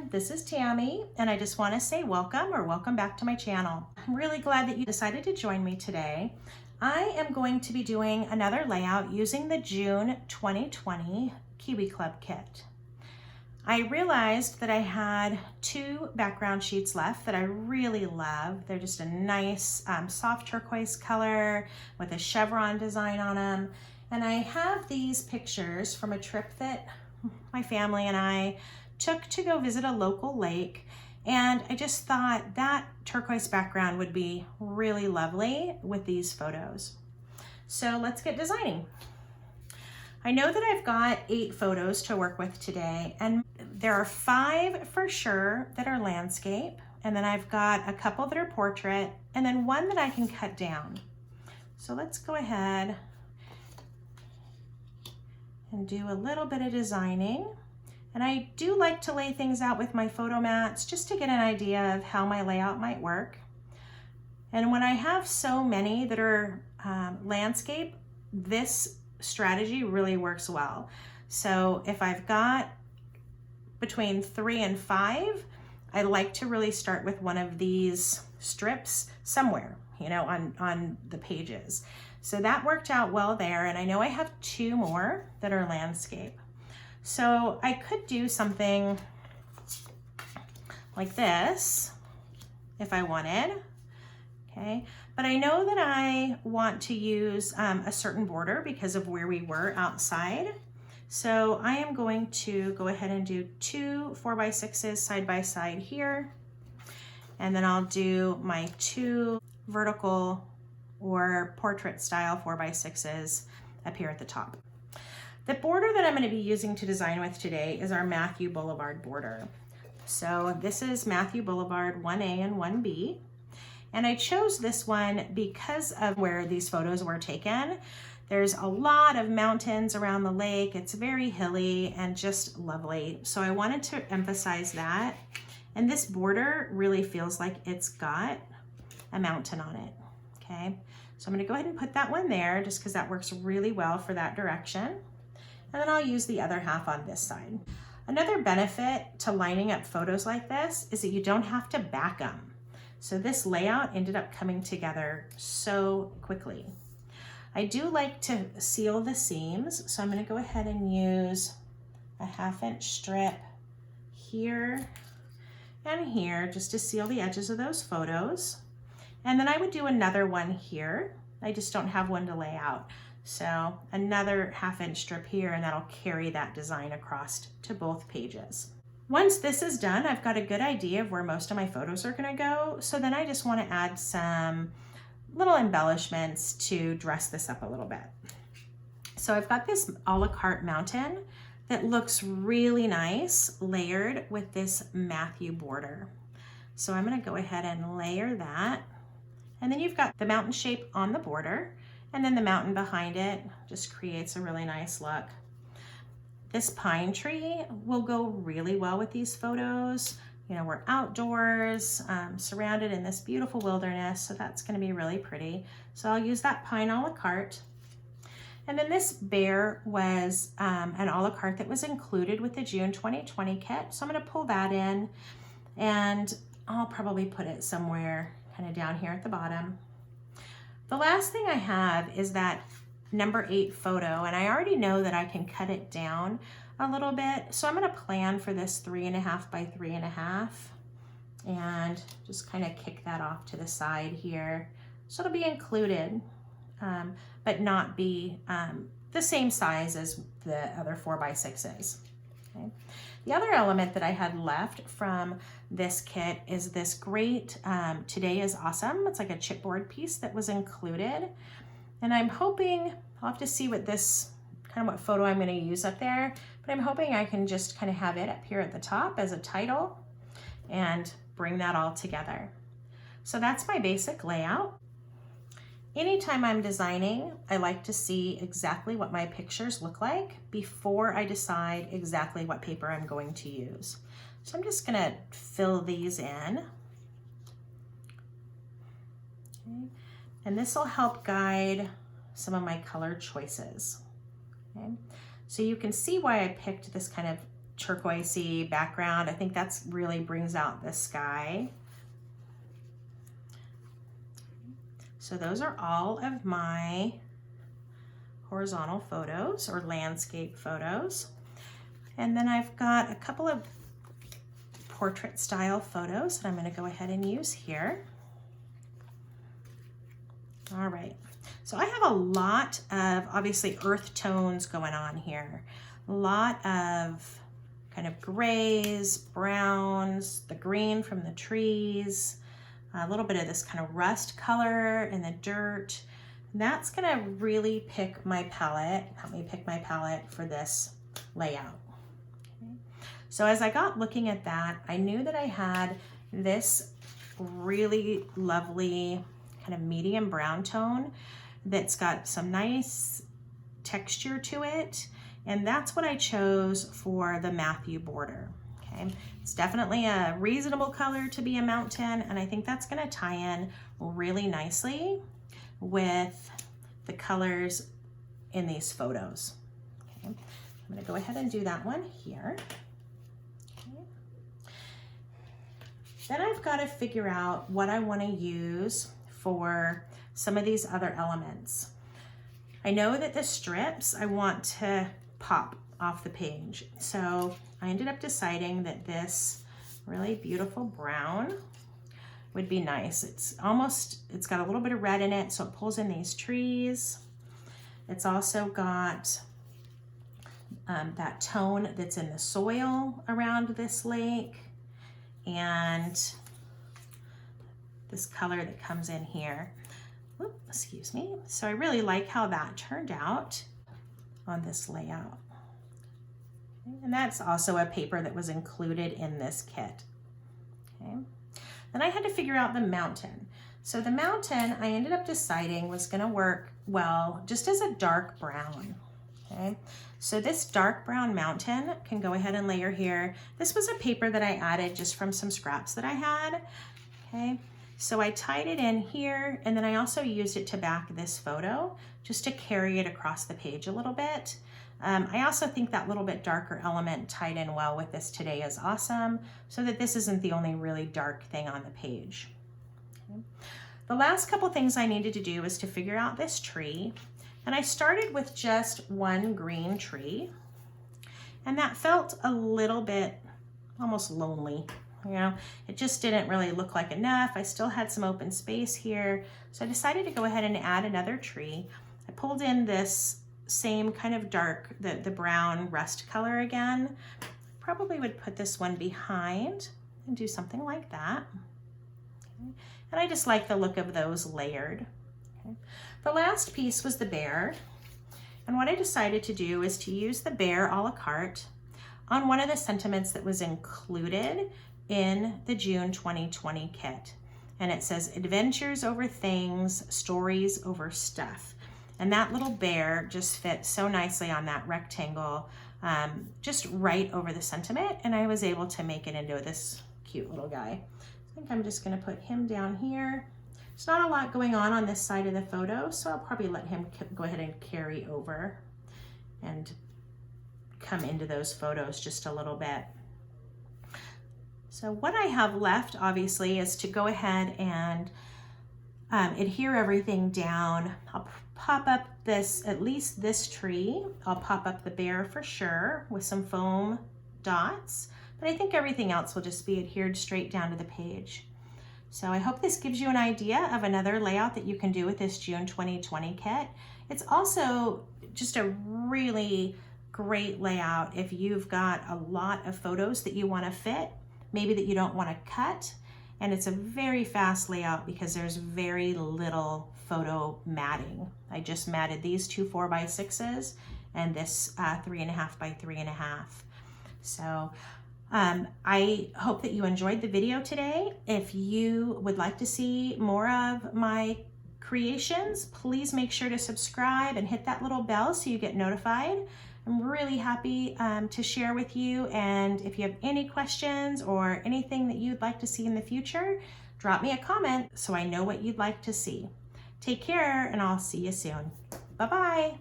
everyone, this is Tammy, and I just want to say welcome back to my channel. I'm really glad that you decided to join me today. I am going to be doing another layout using the June 2020 Kiwi Club Kit. I realized that I had two background sheets left that I really love. They're just a nice soft turquoise color with a chevron design on them. And I have these pictures from a trip that my family and I took to go visit a local lake. And I just thought that turquoise background would be really lovely with these photos. So let's get designing. I know that I've got 8 photos to work with today, and there are 5 for sure that are landscape, and then I've got a couple that are portrait, and then one that I can cut down. So let's go ahead and do a little bit of designing. And I do like to lay things out with my photo mats just to get an idea of how my layout might work. And when I have so many that are landscape, this strategy really works well. So if I've got between 3 and 5, I like to really start with one of these strips somewhere, you know, on the pages. So that worked out well there, and I know I have 2 more that are landscape. So I could do something like this if I wanted, okay? But I know that I want to use a certain border because of where we were outside. So I am going to go ahead and do 2 4x6s side by side here. And then I'll do my 2 vertical or portrait style 4x6s up here at the top. The border that I'm going to be using to design with today is our Matthew Blvd border. So this is Matthew Blvd 1A and 1B. And I chose this one because of where these photos were taken. There's a lot of mountains around the lake. It's very hilly and just lovely. So I wanted to emphasize that. And this border really feels like it's got a mountain on it, okay? So I'm gonna go ahead and put that one there just because that works really well for that direction. And then I'll use the other half on this side. Another benefit to lining up photos like this is that you don't have to back them. So this layout ended up coming together so quickly. I do like to seal the seams, so I'm going to go ahead and use a 1/2 inch strip here and here just to seal the edges of those photos. And then I would do another one here. I just don't have one to lay out. So another 1/2 inch strip here, and that'll carry that design across to both pages. Once this is done, I've got a good idea of where most of my photos are gonna go. So then I just wanna add some little embellishments to dress this up a little bit. So I've got this a la carte mountain that looks really nice layered with this Matthew border. So I'm gonna go ahead and layer that. And then you've got the mountain shape on the border, and then the mountain behind it just creates a really nice look. This pine tree will go really well with these photos. You know, we're outdoors, surrounded in this beautiful wilderness, so that's gonna be really pretty. So I'll use that pine a la carte. And then this bear was an a la carte that was included with the June 2020 kit. So I'm gonna pull that in, and I'll probably put it somewhere kind of down here at the bottom. The last thing I have is that number 8 photo, and I already know that I can cut it down a little bit. So I'm gonna plan for this 3.5 by 3.5 and just kind of kick that off to the side here. So it'll be included, but not be the same size as the other 4x6s. Okay. The other element that I had left from this kit is this great Today is Awesome. It's like a chipboard piece that was included. And I'm hoping, I'll have to see what this, kind of what photo I'm gonna use up there, but I'm hoping I can just kind of have it up here at the top as a title and bring that all together. So that's my basic layout. Anytime I'm designing, I like to see exactly what my pictures look like before I decide exactly what paper I'm going to use. So I'm just gonna fill these in. Okay. And this will help guide some of my color choices. Okay. So you can see why I picked this kind of turquoisey background. I think that's really brings out the sky. So those are all of my horizontal photos or landscape photos. And then I've got a couple of portrait style photos that I'm going to go ahead and use here. All right, so I have a lot of obviously earth tones going on here. A lot of kind of grays, browns, the green from the trees, a little bit of this kind of rust color in the dirt. And that's gonna really pick my palette, help me pick my palette for this layout. Okay. So as I got looking at that, I knew that I had this really lovely kind of medium brown tone that's got some nice texture to it. And that's what I chose for the Matthew border. Okay, it's definitely a reasonable color to be a mountain, and I think that's going to tie in really nicely with the colors in these photos. Okay, I'm going to go ahead and do that one here. Okay. Then I've got to figure out what I want to use for some of these other elements. I know that the strips I want to pop off the page. So I ended up deciding that this really beautiful brown would be nice. It's got a little bit of red in it, so it pulls in these trees. It's also got that tone that's in the soil around this lake, and this color that comes in here. Oops, excuse me. So I really like how that turned out on this layout. Okay. And that's also a paper that was included in this kit. Okay. Then I had to figure out the mountain. So the mountain I ended up deciding was going to work well just as a dark brown. Okay. So this dark brown mountain can go ahead and layer here. This was a paper that I added just from some scraps that I had. Okay. So I tied it in here, and then I also used it to back this photo just to carry it across the page a little bit. I also think that little bit darker element tied in well with this today is awesome, so that this isn't the only really dark thing on the page. Okay. The last couple things I needed to do was to figure out this tree, and I started with just one green tree, and that felt a little bit almost lonely. You know, it just didn't really look like enough. I still had some open space here. So I decided to go ahead and add another tree. I pulled in this same kind of dark, the brown rust color again. Probably would put this one behind and do something like that. Okay. And I just like the look of those layered. Okay. The last piece was the bear. And what I decided to do is to use the bear a la carte on one of the sentiments that was included in the June 2020 kit. And it says adventures over things, stories over stuff. And that little bear just fits so nicely on that rectangle, just right over the sentiment. And I was able to make it into this cute little guy. I think I'm just gonna put him down here. There's not a lot going on this side of the photo, so I'll probably let him go ahead and carry over and come into those photos just a little bit. So what I have left, obviously, is to go ahead and adhere everything down. I'll pop up at least this tree. I'll pop up the bear for sure with some foam dots, but I think everything else will just be adhered straight down to the page. So I hope this gives you an idea of another layout that you can do with this June 2020 kit. It's also just a really great layout if you've got a lot of photos that you want to fit, maybe that you don't want to cut. And it's a very fast layout because there's very little photo matting. I just matted these two 4x6s and this 3.5 by 3.5. So I hope that you enjoyed the video today. If you would like to see more of my creations, please make sure to subscribe and hit that little bell so you get notified. I'm really happy to share with you, and if you have any questions or anything that you'd like to see in the future, drop me a comment so I know what you'd like to see. Take care, and I'll see you soon. Bye-bye.